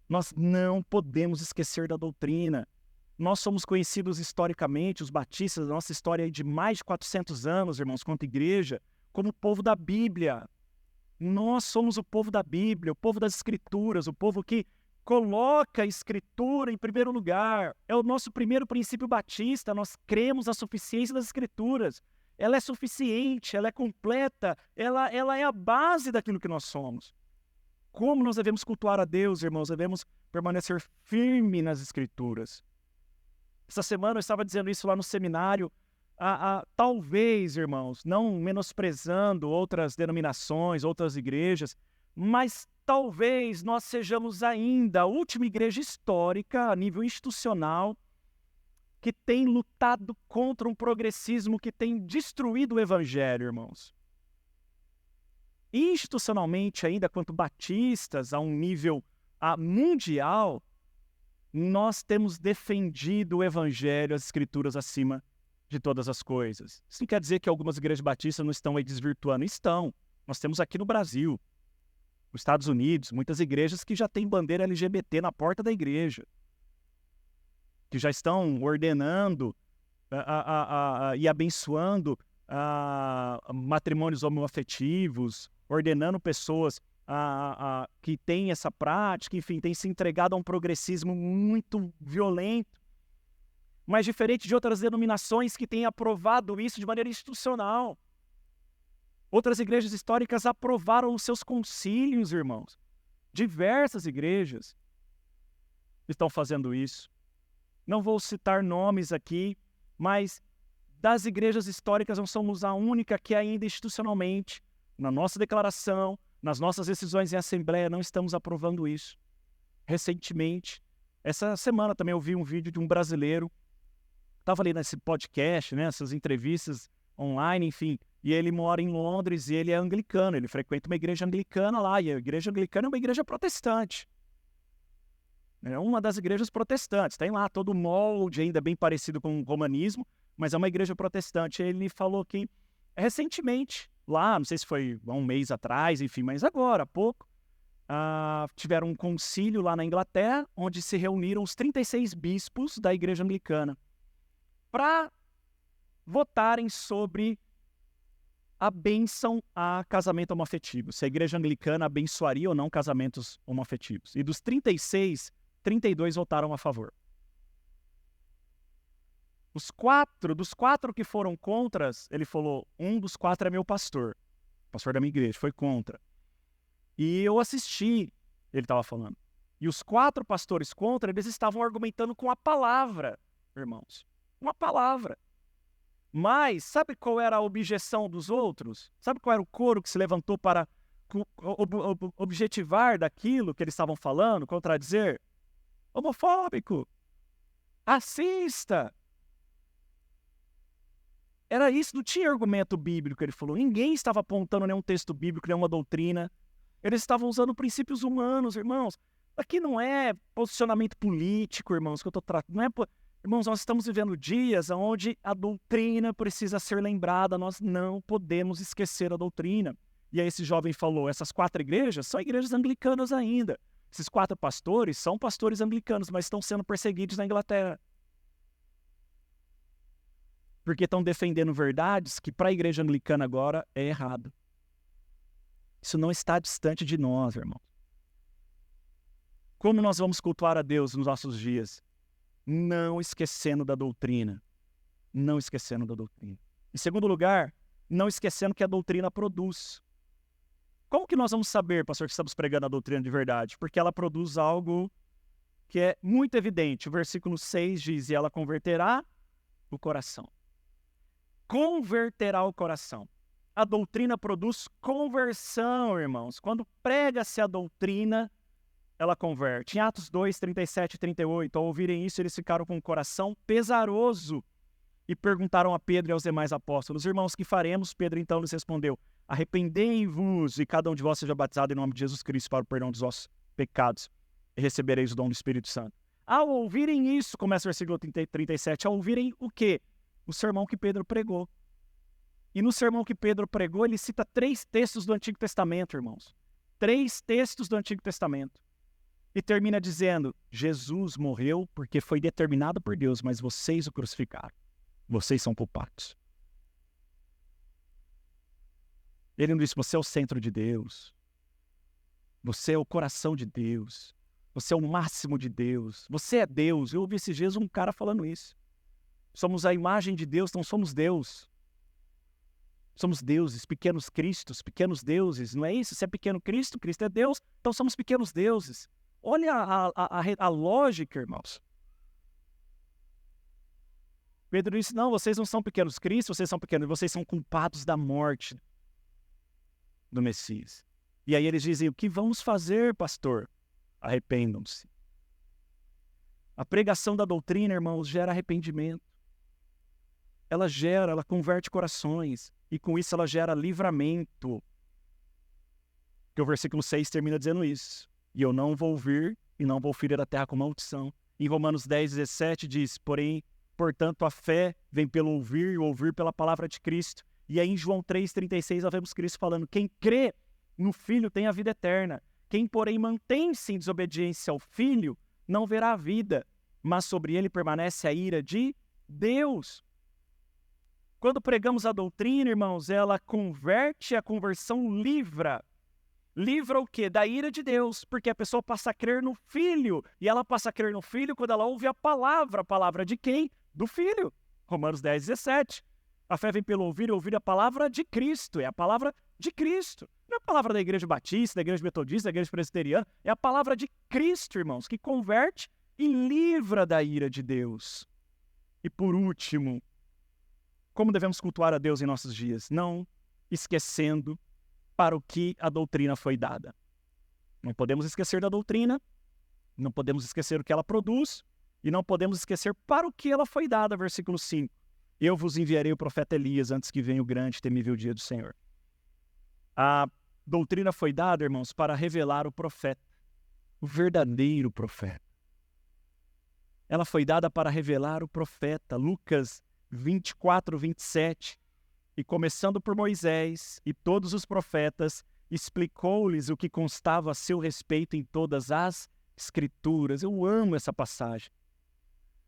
Nós não podemos esquecer da doutrina. Nós somos conhecidos historicamente, os batistas, da nossa história é de mais de 400 anos, irmãos, quanto igreja, como o povo da Bíblia. Nós somos o povo da Bíblia, o povo das Escrituras, o povo que coloca a Escritura em primeiro lugar. É o nosso primeiro princípio batista, nós cremos na suficiência das Escrituras. Ela é suficiente, ela é completa, ela é a base daquilo que nós somos. como nós devemos cultuar a Deus, irmãos, devemos permanecer firme nas Escrituras. Essa semana eu estava dizendo isso lá no seminário. Talvez, irmãos, não menosprezando outras denominações, outras igrejas, mas talvez nós sejamos ainda a última igreja histórica, a nível institucional, que tem lutado contra um progressismo que tem destruído o evangelho, irmãos. Institucionalmente, ainda quanto batistas, a um nível mundial, nós temos defendido o evangelho, as escrituras acima de todas as coisas. Isso não quer dizer que algumas igrejas batistas não estão aí desvirtuando. Estão. Nós temos aqui no Brasil, nos Estados Unidos, muitas igrejas que já têm bandeira LGBT na porta da igreja, que já estão ordenando e abençoando matrimônios homoafetivos, ordenando pessoas que têm essa prática, enfim, têm se entregado a um progressismo muito violento. Mas diferente de outras denominações que têm aprovado isso de maneira institucional. Outras igrejas históricas aprovaram os seus concílios, irmãos. Diversas igrejas estão fazendo isso. Não vou citar nomes aqui, mas das igrejas históricas nós somos a única que ainda institucionalmente, na nossa declaração, nas nossas decisões em assembleia, não estamos aprovando isso. Recentemente, essa semana também eu vi um vídeo de um brasileiro, estava ali nesse podcast, né, essas entrevistas online, enfim, e ele mora em Londres e ele é anglicano, ele frequenta uma igreja anglicana lá, e a igreja anglicana é uma igreja protestante. É uma das igrejas protestantes, tem lá todo o molde ainda bem parecido com o romanismo, mas é uma igreja protestante. Ele falou que recentemente, lá, não sei se foi um mês atrás, enfim, mas agora, há pouco, tiveram um concílio lá na Inglaterra, onde se reuniram os 36 bispos da igreja anglicana para votarem sobre a bênção a casamento homoafetivo, se a igreja anglicana abençoaria ou não casamentos homoafetivos. E dos 36, 32 votaram a favor. Dos quatro que foram contras, ele falou, um dos 4 é meu pastor da minha igreja, foi contra. E eu assisti, ele estava falando. E os 4 pastores contra, eles estavam argumentando com a palavra, irmãos. Uma palavra. Mas, sabe qual era a objeção dos outros? Sabe qual era o coro que se levantou para objetivar daquilo que eles estavam falando, contradizer? Homofóbico. Racista. Era isso, não tinha argumento bíblico, ele falou. Ninguém estava apontando nenhum texto bíblico, nenhuma doutrina. Eles estavam usando princípios humanos, irmãos. Aqui não é posicionamento político, irmãos, que eu estou tratando. Não é, irmãos, nós estamos vivendo dias onde a doutrina precisa ser lembrada. Nós não podemos esquecer a doutrina. E aí esse jovem falou, essas 4 igrejas são igrejas anglicanas ainda. Esses 4 pastores são pastores anglicanos, mas estão sendo perseguidos na Inglaterra. Porque estão defendendo verdades que para a igreja anglicana agora é errado. Isso não está distante de nós, irmão. Como nós vamos cultuar a Deus nos nossos dias? Não esquecendo da doutrina. Não esquecendo da doutrina. Em segundo lugar, não esquecendo que a doutrina produz. Como que nós vamos saber, pastor, que estamos pregando a doutrina de verdade? Porque ela produz algo que é muito evidente. O versículo 6 diz, e ela converterá o coração. Converterá o coração. A doutrina produz conversão, irmãos. Quando prega-se a doutrina, ela converte. Em Atos 2, 37 e 38, ao ouvirem isso, eles ficaram com o coração pesaroso e perguntaram a Pedro e aos demais apóstolos, irmãos, que faremos? Pedro então lhes respondeu, arrependei-vos e cada um de vós seja batizado em nome de Jesus Cristo para o perdão dos vossos pecados e recebereis o dom do Espírito Santo. Ao ouvirem isso, começa o versículo 37, ao ouvirem o quê? O sermão que Pedro pregou. E no sermão que Pedro pregou, ele cita 3 textos do Antigo Testamento, irmãos. 3 textos do Antigo Testamento. E termina dizendo, Jesus morreu porque foi determinado por Deus, mas vocês o crucificaram. Vocês são culpados. Ele não disse, você é o centro de Deus. Você é o coração de Deus. Você é o máximo de Deus. Você é Deus. Eu ouvi esses dias um cara falando isso. Somos a imagem de Deus, não somos Deus. Somos deuses, pequenos cristos, pequenos deuses, não é isso? Se é pequeno Cristo, Cristo é Deus, então somos pequenos deuses. Olha a lógica, irmãos. Pedro disse, não, vocês não são pequenos cristos, vocês são culpados da morte do Messias. E aí eles dizem, o que vamos fazer, pastor? Arrependam-se. A pregação da doutrina, irmãos, gera arrependimento. Ela converte corações. E com isso ela gera livramento. Que o versículo 6 termina dizendo isso. E eu não vou vir e não vou ferir a terra com maldição. Em Romanos 10, 17 diz, portanto, a fé vem pelo ouvir e o ouvir pela palavra de Cristo. E aí em João 3,36 nós vemos Cristo falando, quem crê no Filho tem a vida eterna. Quem, porém, mantém-se em desobediência ao Filho, não verá a vida, mas sobre ele permanece a ira de Deus. Quando pregamos a doutrina, irmãos, ela converte, a conversão livra. Livra o quê? Da ira de Deus, porque a pessoa passa a crer no Filho. E ela passa a crer no Filho quando ela ouve a palavra de quem? Do Filho. Romanos 10, 17. A fé vem pelo ouvir e ouvir a palavra de Cristo. É a palavra de Cristo. Não é a palavra da igreja batista, da igreja metodista, da igreja presbiteriana. É a palavra de Cristo, irmãos, que converte e livra da ira de Deus. E por último, como devemos cultuar a Deus em nossos dias? Não esquecendo para o que a doutrina foi dada. Não podemos esquecer da doutrina, não podemos esquecer o que ela produz, e não podemos esquecer para o que ela foi dada, versículo 5. Eu vos enviarei o profeta Elias antes que venha o grande e temível dia do Senhor. A doutrina foi dada, irmãos, para revelar o profeta, o verdadeiro profeta. Ela foi dada para revelar o profeta, Lucas 24, 27. E começando por Moisés e todos os profetas, explicou-lhes o que constava a seu respeito em todas as Escrituras. Eu amo essa passagem.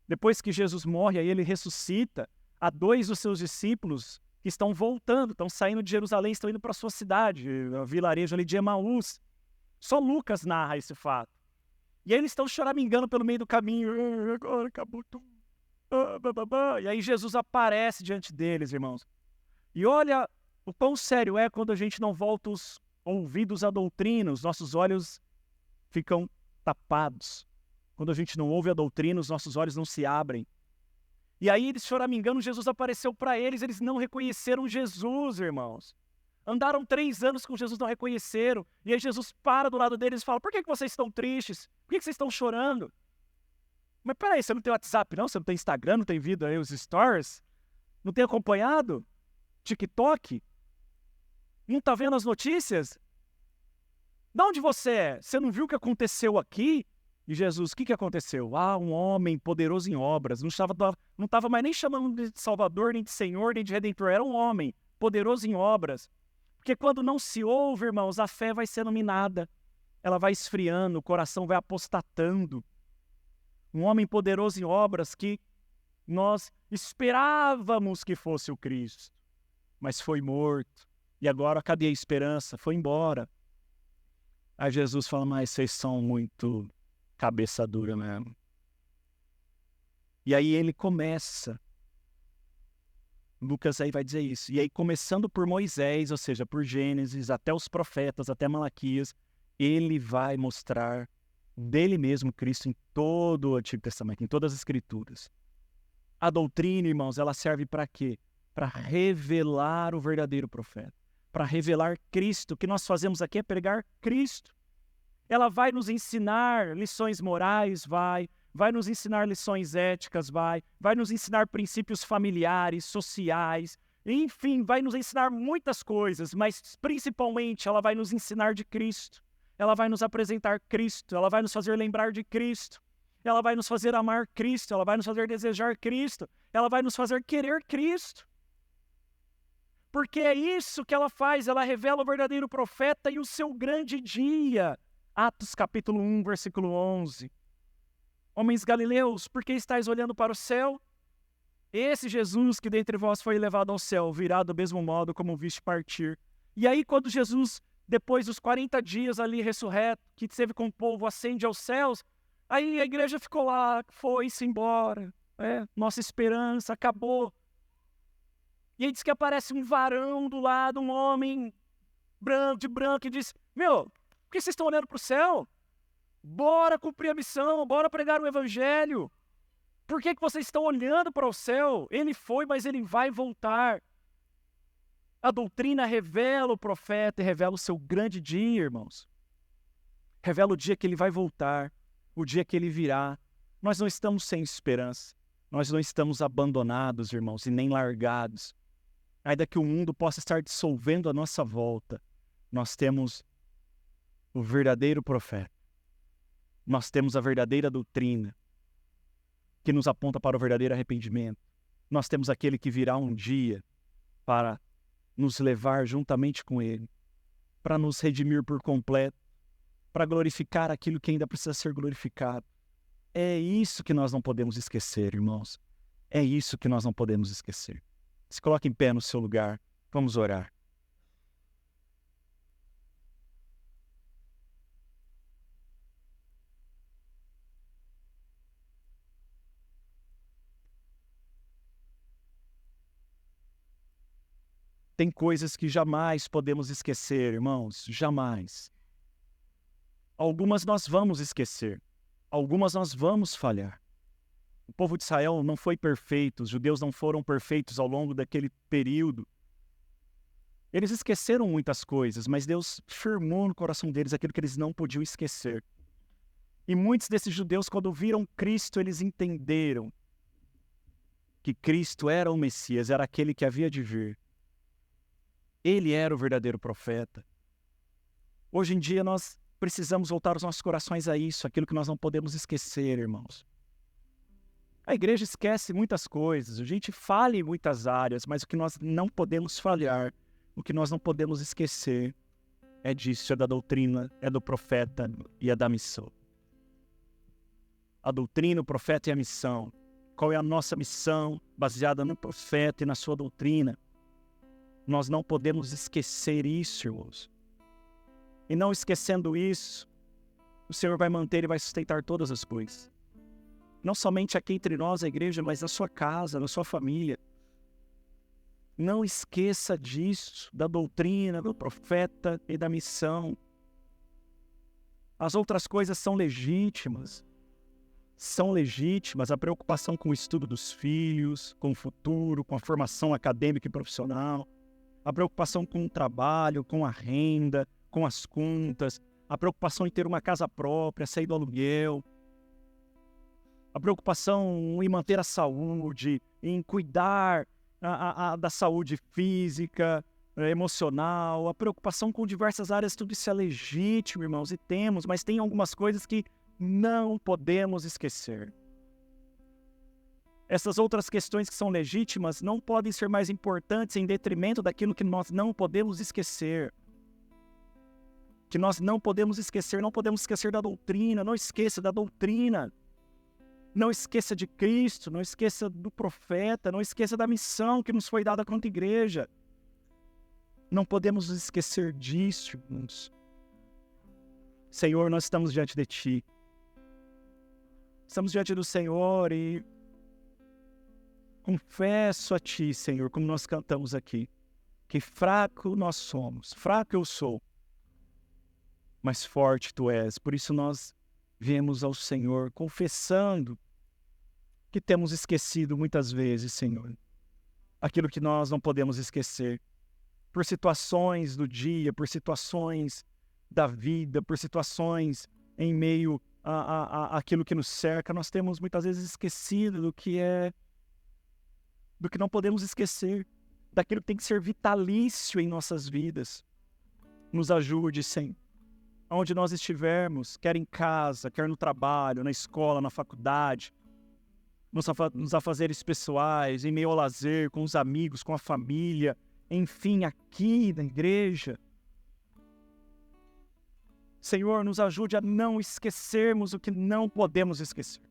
Depois que Jesus morre, aí ele ressuscita, há 2 dos seus discípulos que estão voltando, estão saindo de Jerusalém, estão indo para a sua cidade, a vilarejo ali de Emaús. Só Lucas narra esse fato. E aí eles estão choramingando pelo meio do caminho. Agora acabou tudo. E aí Jesus aparece diante deles, irmãos. E olha o quão sério é quando a gente não volta os ouvidos à doutrina, os nossos olhos ficam tapados. Quando a gente não ouve a doutrina, os nossos olhos não se abrem. E aí eles choramingando, Jesus apareceu para eles não reconheceram Jesus, irmãos. Andaram 3 anos com Jesus, não reconheceram. E aí Jesus para do lado deles e fala, por que vocês estão tristes? Por que vocês estão chorando? Mas peraí, você não tem WhatsApp não? Você não tem Instagram, não tem visto aí os stories? Não tem acompanhado? TikTok? Não está vendo as notícias? De onde você é? Você não viu o que aconteceu aqui? E Jesus, o que aconteceu? Ah, um homem poderoso em obras. Não estava mais nem chamando de Salvador, nem de Senhor, nem de Redentor. Era um homem poderoso em obras. Porque quando não se ouve, irmãos, a fé vai sendo minada. Ela vai esfriando, o coração vai apostatando. Um homem poderoso em obras que nós esperávamos que fosse o Cristo. Mas foi morto. E agora cadê a esperança? Foi embora. Aí Jesus fala, mas vocês são muito cabeça dura mesmo. E aí ele começa. Lucas aí vai dizer isso. E aí começando por Moisés, ou seja, por Gênesis, até os profetas, até Malaquias, ele vai mostrar dele mesmo Cristo em todo o Antigo Testamento, em todas as Escrituras. A doutrina, irmãos, ela serve para quê? Para revelar o verdadeiro profeta. Para revelar Cristo. O que nós fazemos aqui é pregar Cristo. Ela vai nos ensinar lições morais, vai nos ensinar lições éticas, vai nos ensinar princípios familiares, sociais, enfim, vai nos ensinar muitas coisas, mas principalmente ela vai nos ensinar de Cristo. Ela vai nos apresentar Cristo, ela vai nos fazer lembrar de Cristo, ela vai nos fazer amar Cristo, ela vai nos fazer desejar Cristo, ela vai nos fazer querer Cristo. Porque é isso que ela faz, ela revela o verdadeiro profeta e o seu grande dia. Atos capítulo 1, versículo 11. Homens galileus, por que estáis olhando para o céu? Esse Jesus que dentre vós foi levado ao céu, virá do mesmo modo como viste partir. E aí quando Jesus, depois dos 40 dias ali ressurreto, que esteve com o povo, ascende aos céus, aí a igreja ficou lá, foi-se embora. Nossa esperança acabou. E aí diz que aparece um varão do lado, um homem de branco, e diz, por que vocês estão olhando para o céu? Bora cumprir a missão, bora pregar o evangelho. Por que vocês estão olhando para o céu? Ele foi, mas ele vai voltar. A doutrina revela o profeta e revela o seu grande dia, irmãos. Revela o dia que ele vai voltar, o dia que ele virá. Nós não estamos sem esperança. Nós não estamos abandonados, irmãos, e nem largados. Ainda que o mundo possa estar dissolvendo à nossa volta, nós temos o verdadeiro profeta. Nós temos a verdadeira doutrina, que nos aponta para o verdadeiro arrependimento. Nós temos aquele que virá um dia para nos levar juntamente com ele, para nos redimir por completo, para glorificar aquilo que ainda precisa ser glorificado. É isso que nós não podemos esquecer, irmãos. É isso que nós não podemos esquecer. Se coloque em pé no seu lugar. Vamos orar. Tem coisas que jamais podemos esquecer, irmãos. Jamais. Algumas nós vamos esquecer. Algumas nós vamos falhar. O povo de Israel não foi perfeito, os judeus não foram perfeitos ao longo daquele período. Eles esqueceram muitas coisas, mas Deus firmou no coração deles aquilo que eles não podiam esquecer. E muitos desses judeus, quando viram Cristo, eles entenderam que Cristo era o Messias, era aquele que havia de vir. Ele era o verdadeiro profeta. Hoje em dia nós precisamos voltar os nossos corações a isso, aquilo que nós não podemos esquecer, irmãos. A igreja esquece muitas coisas, a gente falha em muitas áreas, mas o que nós não podemos falhar, o que nós não podemos esquecer é disso, é da doutrina, é do profeta e é da missão. A doutrina, o profeta e a missão. Qual é a nossa missão baseada no profeta e na sua doutrina? Nós não podemos esquecer isso, irmãos. E não esquecendo isso, o Senhor vai manter e vai sustentar todas as coisas. Não somente aqui entre nós, a igreja, mas na sua casa, na sua família. Não esqueça disso, da doutrina, do profeta e da missão. As outras coisas são legítimas. São legítimas, a preocupação com o estudo dos filhos, com o futuro, com a formação acadêmica e profissional, a preocupação com o trabalho, com a renda, com as contas, a preocupação em ter uma casa própria, sair do aluguel, a preocupação em manter a saúde, em cuidar da saúde física, emocional, a preocupação com diversas áreas, tudo isso é legítimo, irmãos, e temos, mas tem algumas coisas que não podemos esquecer. Essas outras questões que são legítimas não podem ser mais importantes em detrimento daquilo que nós não podemos esquecer. Que nós não podemos esquecer da doutrina, não esqueça da doutrina. Não esqueça de Cristo, não esqueça do profeta, não esqueça da missão que nos foi dada quanto igreja. Não podemos nos esquecer disso, irmãos. Senhor, nós estamos diante de Ti. Estamos diante do Senhor e confesso a Ti, Senhor, como nós cantamos aqui, que fraco nós somos, fraco eu sou, mas forte Tu és. Por isso nós viemos ao Senhor confessando que temos esquecido muitas vezes, Senhor, aquilo que nós não podemos esquecer, por situações do dia, por situações da vida, por situações em meio àquilo que nos cerca, nós temos muitas vezes esquecido do que não podemos esquecer, daquilo que tem que ser vitalício em nossas vidas. Nos ajude, Senhor. Onde nós estivermos, quer em casa, quer no trabalho, na escola, na faculdade, nos afazeres pessoais, em meio ao lazer, com os amigos, com a família, enfim, aqui na igreja. Senhor, nos ajude a não esquecermos o que não podemos esquecer.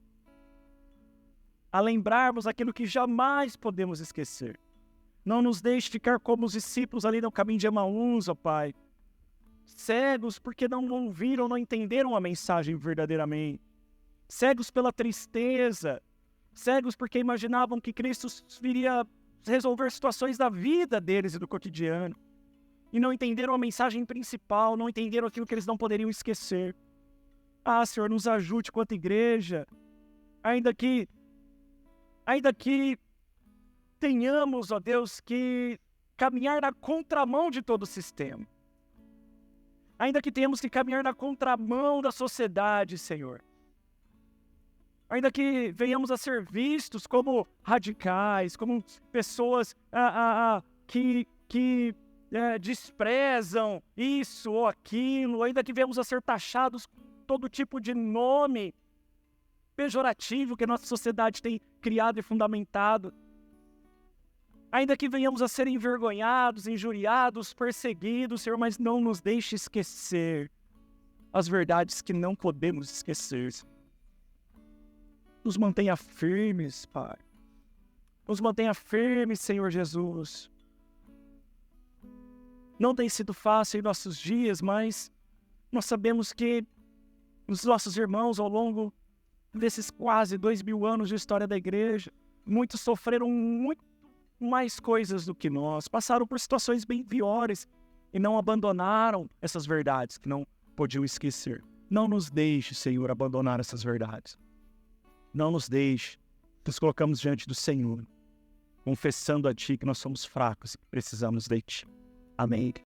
A lembrarmos aquilo que jamais podemos esquecer. Não nos deixe ficar como os discípulos ali no caminho de Emaús, ó Pai. Cegos porque não ouviram, não entenderam a mensagem verdadeiramente. Cegos pela tristeza. Cegos porque imaginavam que Cristo viria resolver situações da vida deles e do cotidiano. E não entenderam a mensagem principal, não entenderam aquilo que eles não poderiam esquecer. Ah, Senhor, nos ajude quanto igreja, ainda que tenhamos, ó Deus, que caminhar na contramão de todo o sistema. Ainda que tenhamos que caminhar na contramão da sociedade, Senhor. Ainda que venhamos a ser vistos como radicais, como pessoas que desprezam isso ou aquilo, ainda que venhamos a ser taxados com todo tipo de nome pejorativo que a nossa sociedade tem criado e fundamentado. Ainda que venhamos a ser envergonhados, injuriados, perseguidos, Senhor, mas não nos deixe esquecer as verdades que não podemos esquecer. Nos mantenha firmes, Pai. Nos mantenha firmes, Senhor Jesus. Não tem sido fácil em nossos dias, mas nós sabemos que os nossos irmãos, ao longo desses quase 2000 anos de história da igreja, muitos sofreram muito mais coisas do que nós, passaram por situações bem piores e não abandonaram essas verdades que não podiam esquecer. Não nos deixe, Senhor, abandonar essas verdades. Não nos deixe. Nos colocamos diante do Senhor, confessando a Ti que nós somos fracos e que precisamos de Ti. Amém.